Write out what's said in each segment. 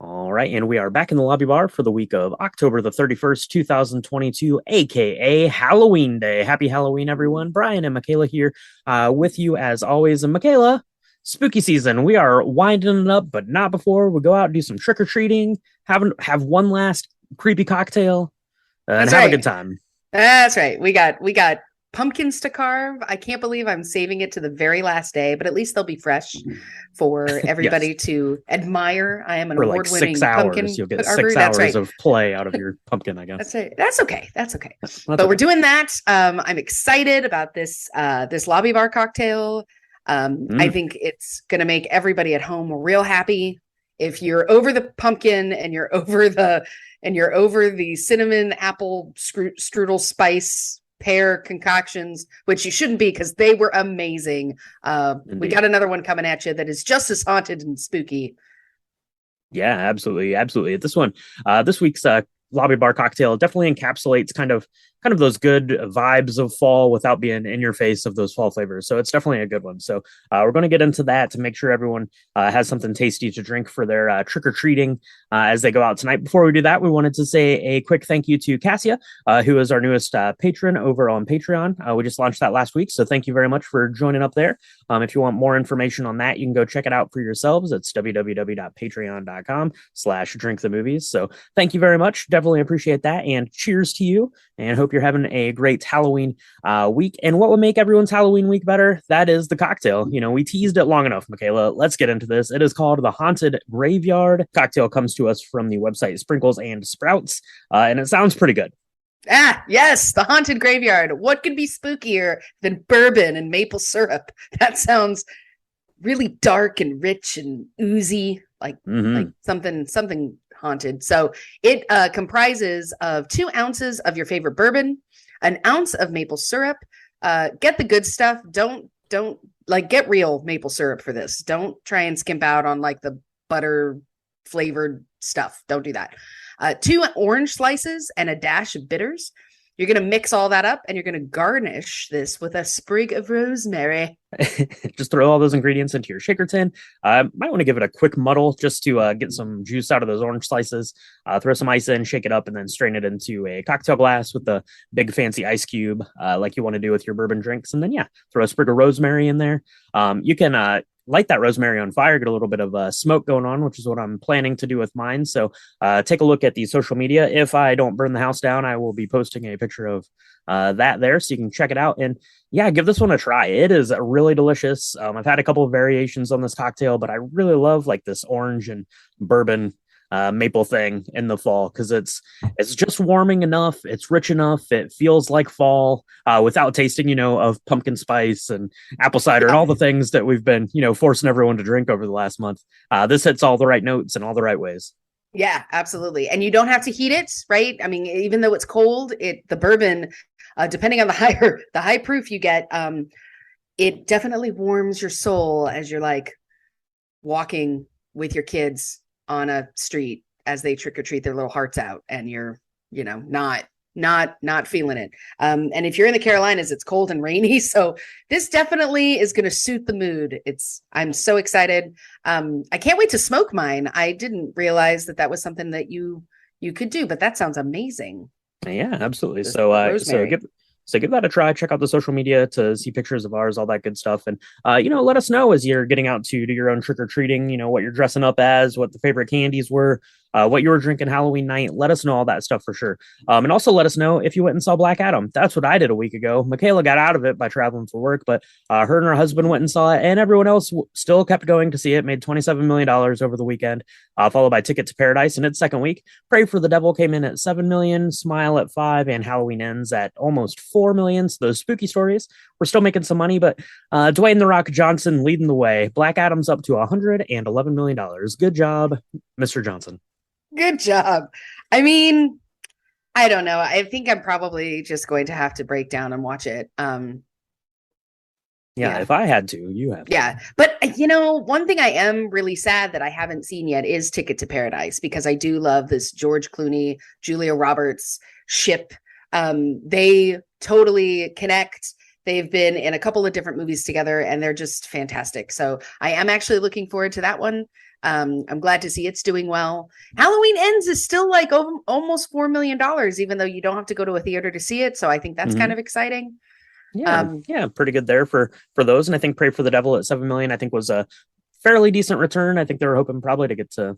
All right, and we are back in the lobby bar for the week of October the 31st, 2022, aka Halloween Day. Happy Halloween, everyone. Brian and Michaela here with you as always. And Michaela, spooky season. We are winding it up, but not before we go out and do some trick or treating, have one last creepy cocktail, and That's have a good right. time. That's right. We got pumpkins to carve. I can't believe I'm saving it to the very last day, but at least they'll be fresh for Yes, everybody to admire. I am an for like 6 award-winning hours. pumpkin You'll get carver. six That's hours right. of play out of your pumpkin, I guess. That's right. That's okay. That's okay. That's But we're okay. doing that. I'm excited about this lobby bar cocktail. I Mm, think it's gonna make everybody at home real happy. If you're over the pumpkin and you're over the cinnamon apple strudel spice pear concoctions, which you shouldn't be because they were amazing. We indeed. got another one coming at you that is just as haunted and spooky. Yeah, absolutely, absolutely. This week's lobby bar cocktail definitely encapsulates kind of those good vibes of fall without being in your face of those fall flavors. So it's definitely a good one. So we're going to get into that to make sure everyone has something tasty to drink for their trick or treating as they go out tonight. Before we do that, we wanted to say a quick thank you to Cassia, who is our newest patron over on Patreon. We just launched that last week, so thank you very much for joining up there. If you want more information on that, you can go check it out for yourselves. It's www.patreon.com/drink the movies. So thank you very much. Definitely appreciate that. And cheers to you. And hope you're having a great Halloween week. And what would make everyone's Halloween week better? That is the cocktail. You know, we teased it long enough, Michaela. Let's get into this. It is called the Haunted Graveyard. Cocktail comes to us from the website Sprinkles and Sprouts. And it sounds pretty good. Ah, yes, the haunted graveyard. What could be spookier than bourbon and maple syrup? That sounds really dark and rich and oozy, like Mm-hmm. something haunted. So it comprises of 2 ounces of your favorite bourbon, an ounce of maple syrup. Get the good stuff. Don't like get real maple syrup for this. Don't try and skimp out on like the butter flavored stuff. Don't do that. 2 orange slices and a dash of bitters. You're going to mix all that up and you're going to garnish this with a sprig of rosemary. Just throw all those ingredients into your shaker tin. Might want to give it a quick muddle just to get some juice out of those orange slices. Throw some ice in, shake it up, and then strain it into a cocktail glass with the big fancy ice cube, like you want to do with your bourbon drinks. And then, yeah, throw a sprig of rosemary in there. You can light that rosemary on fire, get a little bit of smoke going on, which is what I'm planning to do with mine. So take a look at the social media. If I don't burn the house down, I will be posting a picture of that there so you can check it out. And yeah, give this one a try. It is really delicious. I've had a couple of variations on this cocktail, but I really love like this orange and bourbon maple thing in the fall because it's just warming enough, it's rich enough, it feels like fall without tasting, of pumpkin spice and apple cider and Yeah. all the things that we've been, forcing everyone to drink over the last month. This hits all the right notes in all the right ways. Yeah, absolutely. And you don't have to heat it, right? I mean, even though it's cold, the bourbon, depending on the high proof you get, it definitely warms your soul as you're like walking with your kids on a street as they trick or treat their little hearts out, and you're, not feeling it. And if you're in the Carolinas, it's cold and rainy, so this definitely is going to suit the mood. I'm so excited. I can't wait to smoke mine. I didn't realize that was something that you could do, but that sounds amazing. Yeah, absolutely. The So rosemary. give that a try. Check out the social media to see pictures of ours, all that good stuff, and let us know as you're getting out to do your own trick or treating. You know what you're dressing up as, what the favorite candies were, what you were drinking Halloween night. Let us know all that stuff for sure. And also let us know if you went and saw Black Adam. That's what I did a week ago. Michaela got out of it by traveling for work, but her and her husband went and saw it, and everyone else still kept going to see it. Made $27 million over the weekend, followed by Ticket to Paradise in its second week. Pray for the Devil came in at 7 million, Smile at 5, and Halloween Ends at almost 4 million. So those spooky stories, we're still making some money, but Dwayne the Rock Johnson leading the way. Black Adam's up to $111 million. Good job, Mr. Johnson. Good job. I mean, I don't know. I think I'm probably just going to have to break down and watch it. Yeah, Yeah. if I had to, you have to. Yeah. But one thing I am really sad that I haven't seen yet is Ticket to Paradise, because I do love this George Clooney, Julia Roberts ship. They totally connect. They've been in a couple of different movies together and they're just fantastic. So I am actually looking forward to that one. I'm glad to see it's doing well. Halloween Ends is still like almost $4 million, even though you don't have to go to a theater to see it. So I think that's kind Hmm. of exciting. Yeah, yeah, pretty good there for those. And I think Pray for the Devil at 7 million, I think was a fairly decent return. I think they were hoping probably to get to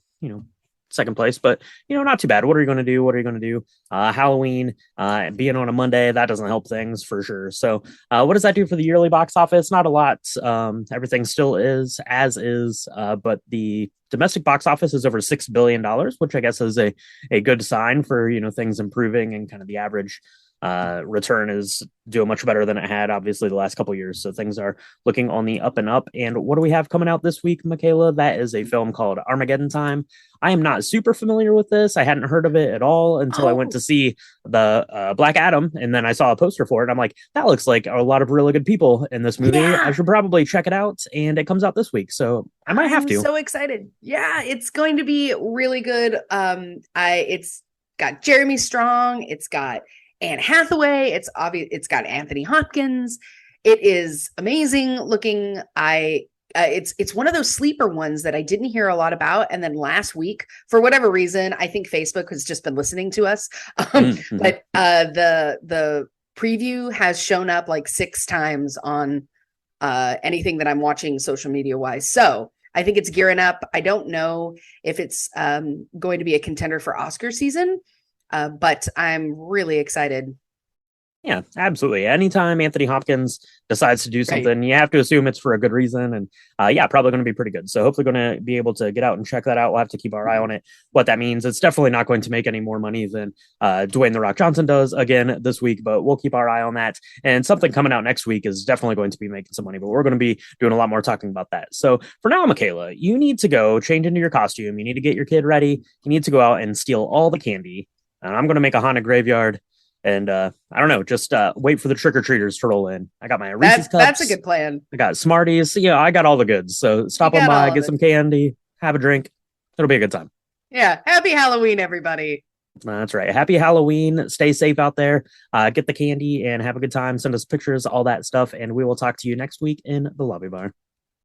second place, but not too bad. What are you going to do? What are you going to do? Halloween being on a Monday, that doesn't help things for sure. So what does that do for the yearly box office? Not a lot. Everything still is as is, but the domestic box office is over $6 billion, which I guess is a good sign for things improving, and kind of the average return is doing much better than it had, obviously, the last couple of years. So things are looking on the up and up. And what do we have coming out this week, Michaela? That is a film called Armageddon Time. I am not super familiar with this. I hadn't heard of it at all until I went Oh, to see the Black Adam, and then I saw a poster for it. I'm like, that looks like a lot of really good people in this movie. I yeah. should probably check it out. And it comes out this week, so I might have I'm to. so excited. Yeah, it's going to be really good. It's got Jeremy Strong, it's got Anne Hathaway, it's obvious, it's got Anthony Hopkins. It is amazing looking. It's one of those sleeper ones that I didn't hear a lot about, and then last week, for whatever reason, I think Facebook has just been listening to us. Mm-hmm. But the preview has shown up like 6 times on anything that I'm watching social media wise. So I think it's gearing up. I don't know if it's going to be a contender for Oscar season, but I'm really excited. Yeah, absolutely. Anytime Anthony Hopkins decides to do Right. something, you have to assume it's for a good reason. And yeah, probably going to be pretty good. So hopefully going to be able to get out and check that out. We'll have to keep our eye on it. What that means, it's definitely not going to make any more money than Dwayne The Rock Johnson does again this week, but we'll keep our eye on that. And something coming out next week is definitely going to be making some money, but we're going to be doing a lot more talking about that. So for now, Michaela, you need to go change into your costume. You need to get your kid ready. You need to go out and steal all the candy. And I'm going to make a haunted graveyard. And I don't know, just wait for the trick or treaters to roll in. I got my Reese's That's a cups. good plan. I got Smarties. So, yeah, I got all the goods. So You stop on got by, all of get it. some candy, have a drink. It'll be a good time. Yeah. Happy Halloween, everybody. That's right. Happy Halloween. Stay safe out there. Get the candy and have a good time. Send us pictures, all that stuff. And we will talk to you next week in the lobby bar.